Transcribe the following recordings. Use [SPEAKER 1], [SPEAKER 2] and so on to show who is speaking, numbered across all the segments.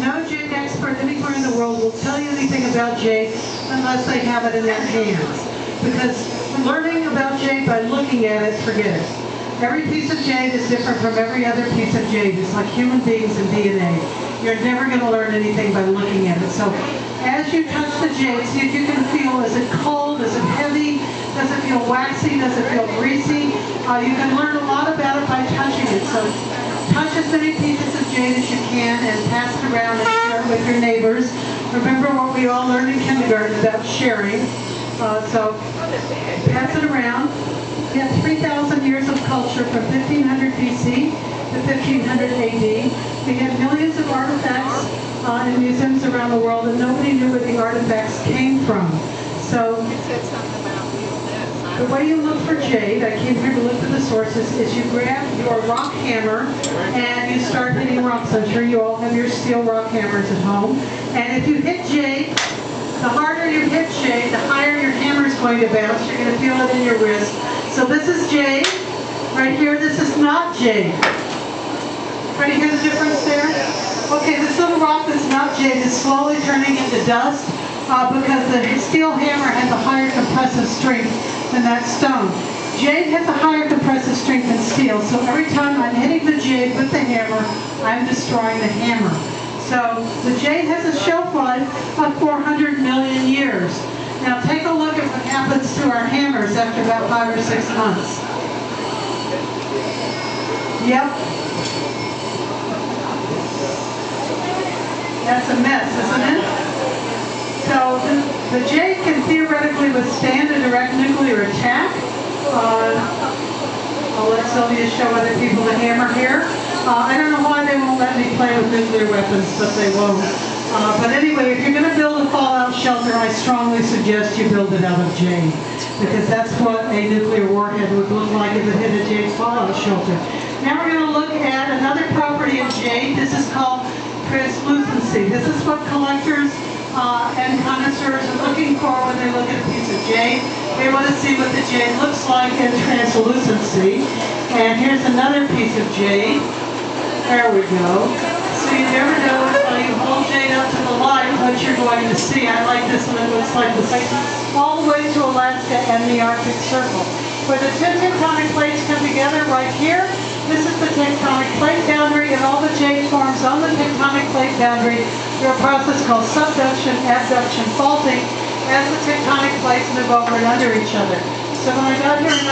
[SPEAKER 1] no jade expert anywhere in the world will tell you anything about jade unless they have it in their hands. Because learning about jade by looking at it, forget it. Every piece of jade is different from every other piece of jade. It's like human beings and DNA. You're never going to learn anything by looking at it. So as you touch the jade, see if you can feel, is it cold, is it heavy, does it feel waxy, does it feel greasy? You can learn a lot about it by touching it. So touch as many pieces of jade as you can and pass it around and share it with your neighbors. Remember what we all learned in kindergarten about sharing. So pass it around. We have 3,000 years of culture from 1500 BC to 1500 AD. We had millions of artifacts in museums around the world, and nobody knew where the artifacts came from. So the way you look for jade, I came here to look for the sources, is you grab your rock hammer and you start hitting rocks. I'm sure you all have your steel rock hammers at home. And if you hit jade, the harder you hit jade, the higher your hammer is going to bounce. You're going to feel it in your wrist. So this is jade. Right here, this is not jade. Right, you hear the difference there? Okay, this little rock that's not jade is slowly turning into dust because the steel hammer has a higher compressive strength than that stone. Jade has a higher compressive strength than steel, so every time I'm hitting the jade with the hammer, I'm destroying the hammer. So the jade has a shelf life of 400 million years. Now take a look at what happens to our hammers after about 5 or 6 months. Yep. That's a mess, isn't it? So the jade can theoretically withstand a direct nuclear attack. I'll let Sylvia show other people the hammer here. I don't know why they won't let me play with nuclear weapons, but they won't. But anyway, if you're going to build a fallout shelter, I strongly suggest you build it out of jade, because that's what a nuclear warhead would look like if it hit a jade fallout shelter. Now we're going to look at another property of jade. This is called translucency. This is what collectors and connoisseurs are looking for when they look at a piece of jade. They want to see what the jade looks like in translucency. And here's another piece of jade. There we go. So you never know until you hold jade up to the light what you're going to see. I like this one. It looks like the site all the way to Alaska and the Arctic Circle. Where the two tectonic plates come together right here, this is the tectonic plate boundary, and all the jade forms on the tectonic plate boundary through a process called subduction, abduction, faulting, as the tectonic plates move over and under each other. So when I got here in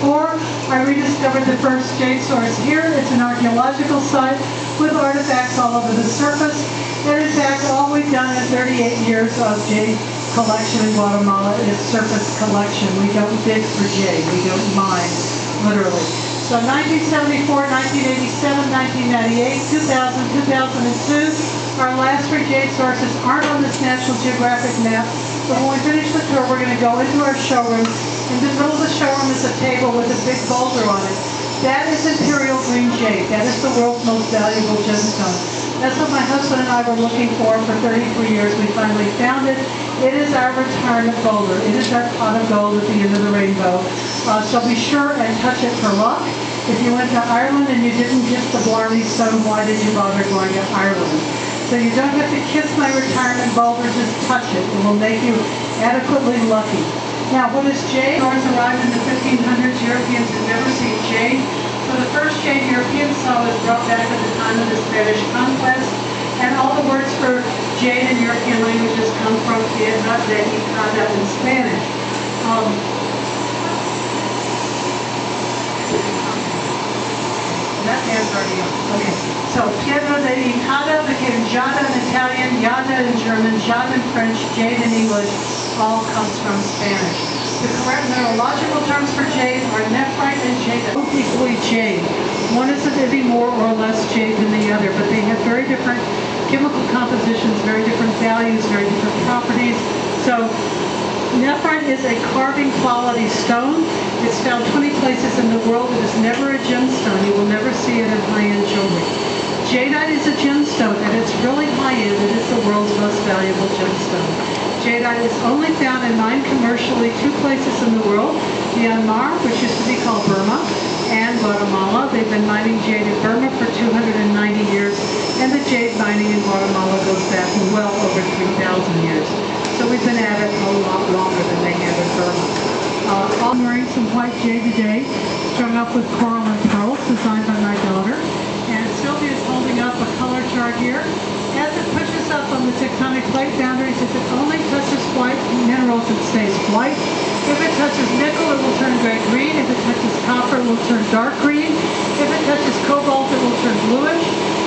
[SPEAKER 1] 1974, I rediscovered the first jade source here. It's an archaeological site with artifacts all over the surface. And in fact, all we've done in 38 years of jade collection in Guatemala is surface collection. We don't dig for jade. We don't mine, literally. So 1974, 1987, 1998, 2000, 2002, our last three jade sources aren't on this National Geographic map. But when we finish the tour, we're going to go into our showroom. In the middle of the showroom is a table with a big boulder on it. That is imperial green jade. That is the world's most valuable gemstone. That's what my husband and I were looking for 33 years. We finally found it. It is our retirement boulder. It is our pot of gold at the end of the rainbow. So be sure and touch it for luck. If you went to Ireland and you didn't get the Blarney stone, why did you bother going to Ireland? So you don't have to kiss my retirement boulder, just touch it. It will make you adequately lucky. Now, what is jade? North arrived in the 1500s. Europeans had never seen jade. So the first jade Europeans saw was brought back at the time of the Spanish conquest. And all the words for jade in European languages come from piedra de hijada in Spanish. That hand's already on. Okay. So piedra de hijada became jada in Italian, yada in German, jade in French, jade in English. All comes from Spanish. The correct mineralogical terms for jade are nephrite and jade. Both equally jade. One isn't any more or less jade than the other, but they have very different chemical compositions, very different values, very different properties. So nephrite is a carving quality stone. It's found 20 places in the world. It is never a gemstone. You will never see it in high-end jewelry. Jadeite is a gemstone, and it's really high-end. It is the world's most valuable gemstone. Jadeite is only found in mined commercially 2 places in the world, Myanmar, which used to be called Burma, and Guatemala. They've been mining jade in Burma for 290 years, And the jade mining in Guatemala goes back well over 3,000 years. So we've been at it a lot longer than they have in Burma. I'm wearing some white jade today, strung up with coral and pearls, designed by my daughter. And Sylvia is holding up a color chart here. As it pushes up on the tectonic plate boundaries, if it only touches white minerals, it stays white. If it touches nickel, it will turn gray-green. If it touches copper, it will turn dark green. If it touches cobalt, it will turn bluish.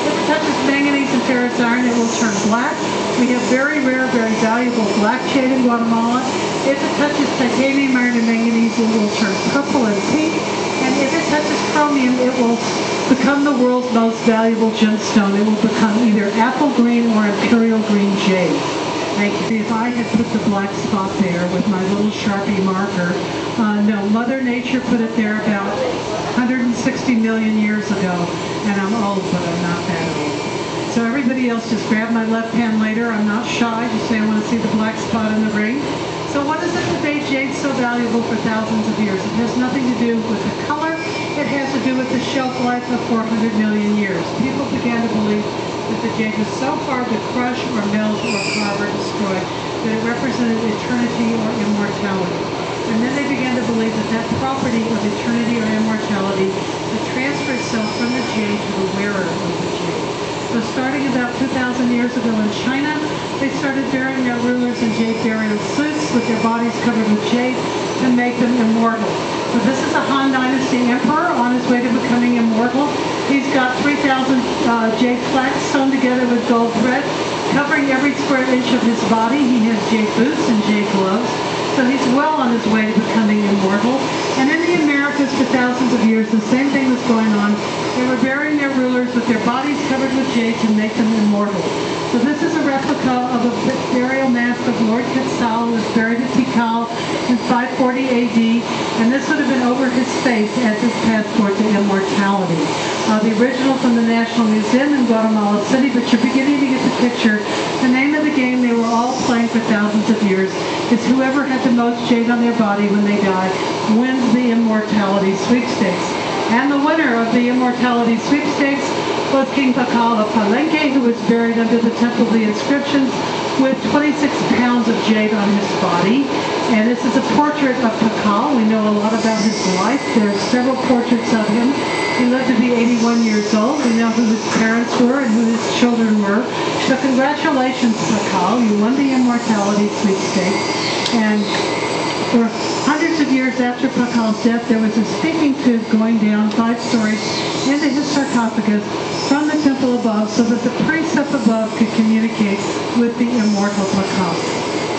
[SPEAKER 1] If it touches manganese and ferrous iron, it will turn black. We have very rare, very valuable black jade in Guatemala. If it touches titanium, iron, and manganese, it will turn purple and pink. And if it touches chromium, it will become the world's most valuable gemstone. It will become either apple green or imperial green jade. Thank you. If I had put the black spot there with my little Sharpie marker, no, Mother Nature put it there about 160 million years ago. And I'm old, but I'm not that old. So everybody else just grab my left hand later. I'm not shy. Just say I want to see the black spot in the ring. So what is it that made jade so valuable for thousands of years? It has nothing to do with the color. It has to do with the shelf life of 400 million years. People began to believe that the jade was so hard to crush or melt or carve or destroy that it represented eternity or immortality. And then they began to believe that that property of eternity or immortality would transfer itself from the jade to the wearer of the jade. So starting about 2,000 years ago in China, they started burying their rulers in jade burial suits with their bodies covered with jade to make them immortal. So this is a Han Dynasty emperor on his way to becoming immortal. He's got 3,000 jade plaques sewn together with gold thread, covering every square inch of his body. He has jade boots and jade gloves. So he's well on his way to becoming immortal. And in the Americas for thousands of years, the same thing was going on. They were burying their rulers with their bodies covered with jade to make them immortal. So this is a replica of a burial mask of Lord Quetzal, who was buried at Tikal in 540 AD. And this would have been over his face as his passport to immortality. The original from the National Museum in Guatemala City, but you're beginning to get the picture. The name of the game they were all playing for thousands of years is whoever had the most jade on their body when they die wins the immortality sweepstakes. And the winner of the immortality sweepstakes was King Pakal of Palenque, who was buried under the Temple of the Inscriptions with 26 pounds of jade on his body. And this is a portrait of Pakal. We know a lot about his life. There are several portraits of him. He lived to be 81 years old. We know who his parents were and who his children were. So congratulations, Pakal. You won the immortality sweepstakes. And for hundreds of years after Pakal's death, there was a speaking tube going down 5 stories into his sarcophagus from the temple above so that the priests up above could communicate with the immortal Pakal.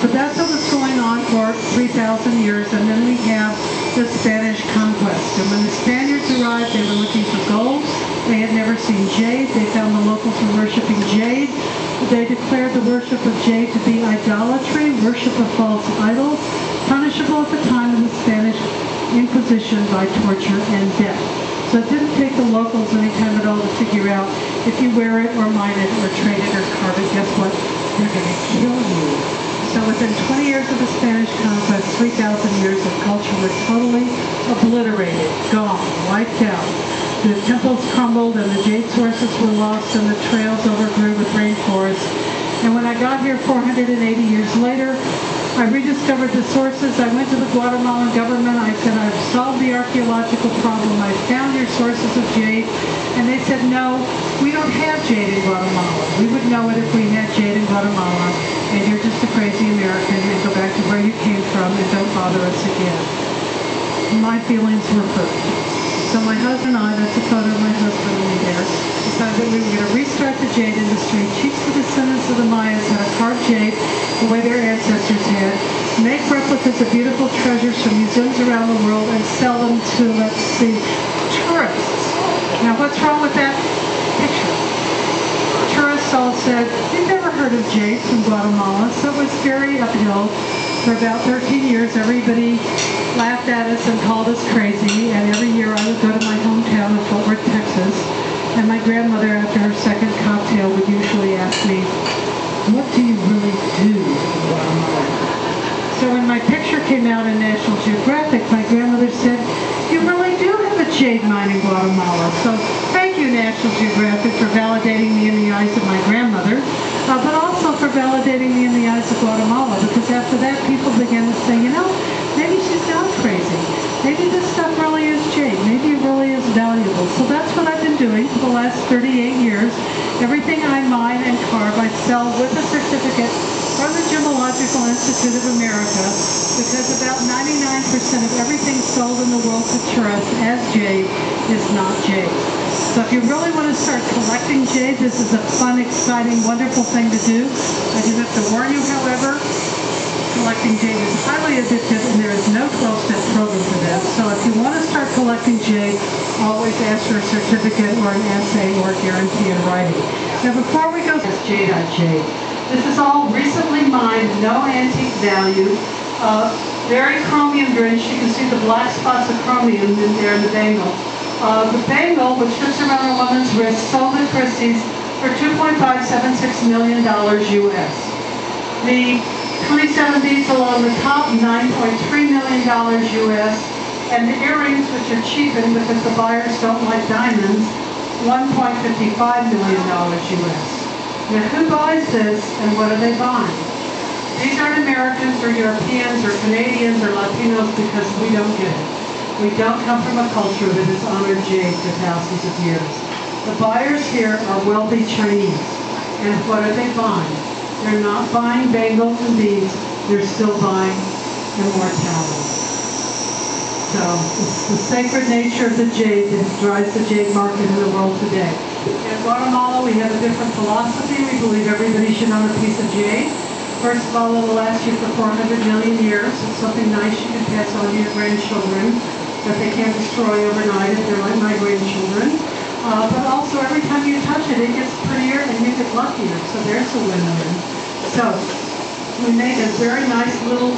[SPEAKER 1] So that's what was going on for 3,000 years, and then we have the Spanish conquest. And when the Spaniards arrived, they were looking for gold. They had never seen jade. They found the locals were worshiping jade. They declared the worship of jade to be idolatry, worship of false idols, punishable at the time of the Spanish Inquisition by torture and death. So it didn't take the locals any time at all to figure out if you wear it or mine it or trade it or carve it, guess what? They're going to kill you. So within 20 years of the Spanish conquest, 3,000 years of culture were totally obliterated, gone, wiped out. The temples crumbled and the jade sources were lost and the trails overgrew with rainforests. And when I got here 480 years later, I rediscovered the sources. I went to the Guatemalan government. I said, I've solved the archaeological problem. I found your sources of jade. And they said, no, we don't have jade in Guatemala. We would know it if we had jade in Guatemala. And you're just a crazy American, and go back to where you came from and don't bother us again. My feelings were hurt. So my husband and I, that's a photo of my husband and me there, decided that we were going to restart the jade industry, teach the descendants of the Mayans how to carve jade the way their ancestors had, make replicas of beautiful treasures from museums around the world, and sell them to, let's see, tourists. Now what's wrong with that picture? Tourists all said, we've never heard of jade from Guatemala, so it was very uphill. For about 13 years, everybody laughed at us and called us crazy, and every year I would go to my hometown of Fort Worth, Texas, and my grandmother, after her second cocktail, would usually ask me, what do you really do in Guatemala? So when my picture came out in National Geographic, my grandmother said, you really do have a jade jade mine in Guatemala. So thank you, National Geographic, for validating me in the eyes of my grandmother, but also for validating me in the eyes of Guatemala, because after that people began to say, you know, maybe she's not crazy. Maybe this stuff really is jade. Maybe it really is valuable. So that's what I've been doing for the last 38 years. Everything I mine and carve, I sell with a certificate from the Symbolism Institute of America, because about 99% of everything sold in the world to us as jade is not jade. So if you really want to start collecting jade, this is a fun, exciting, wonderful thing to do. I do have to warn you, however, collecting jade is highly addictive, and there is no 12-step program for that. So if you want to start collecting jade, always ask for a certificate or an essay or a guarantee in writing. Now before we go, it's Jadeite Jade. This is all recently mined, no antique value, very chromium drenched. You can see the black spots of chromium in there in the bangle. The bangle, which fits around a woman's wrist, sold at Christie's for $2.576 million US. The 27 beads along the top, $9.3 million US. And the earrings, which are cheapened because the buyers don't like diamonds, $1.55 million US. Now, who buys this and what are they buying? These aren't Americans or Europeans or Canadians or Latinos, because we don't get it. We don't come from a culture that has honored jade for thousands of years. The buyers here are wealthy Chinese. And what are they buying? They're not buying bangles and beads. They're still buying immortality. So it's the sacred nature of the jade that drives the jade market in the world today. In Guatemala, we have a different philosophy. We believe everybody should own a piece of jade. First of all, it'll last you for 400 million years. It's something nice you can pass on to your grandchildren that they can't destroy overnight if they're like my grandchildren. But also, every time you touch it, it gets prettier and you get luckier. So there's a win-win. So we made a very nice little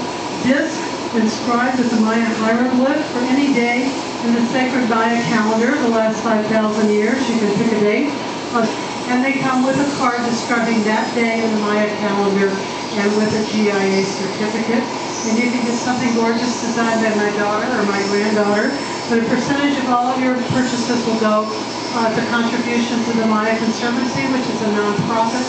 [SPEAKER 1] disc inscribed with the Maya hieroglyph for any day in the sacred Maya calendar, the last 5,000 years. You can pick a date. And they come with a card describing that day in the Maya calendar and with a GIA certificate. And you can get something gorgeous designed by my daughter or my granddaughter. But a percentage of all of your purchases will go to contributions to the Maya Conservancy, which is a nonprofit,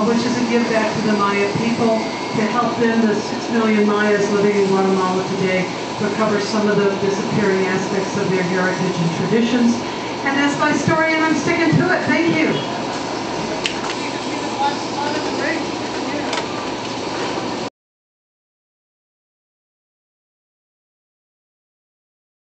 [SPEAKER 1] which is a give back to the Maya people to help them, the 6 million Mayas living in Guatemala today, recover some of the disappearing aspects of their heritage and traditions. And that's my story, and I'm sticking to it. Thank you.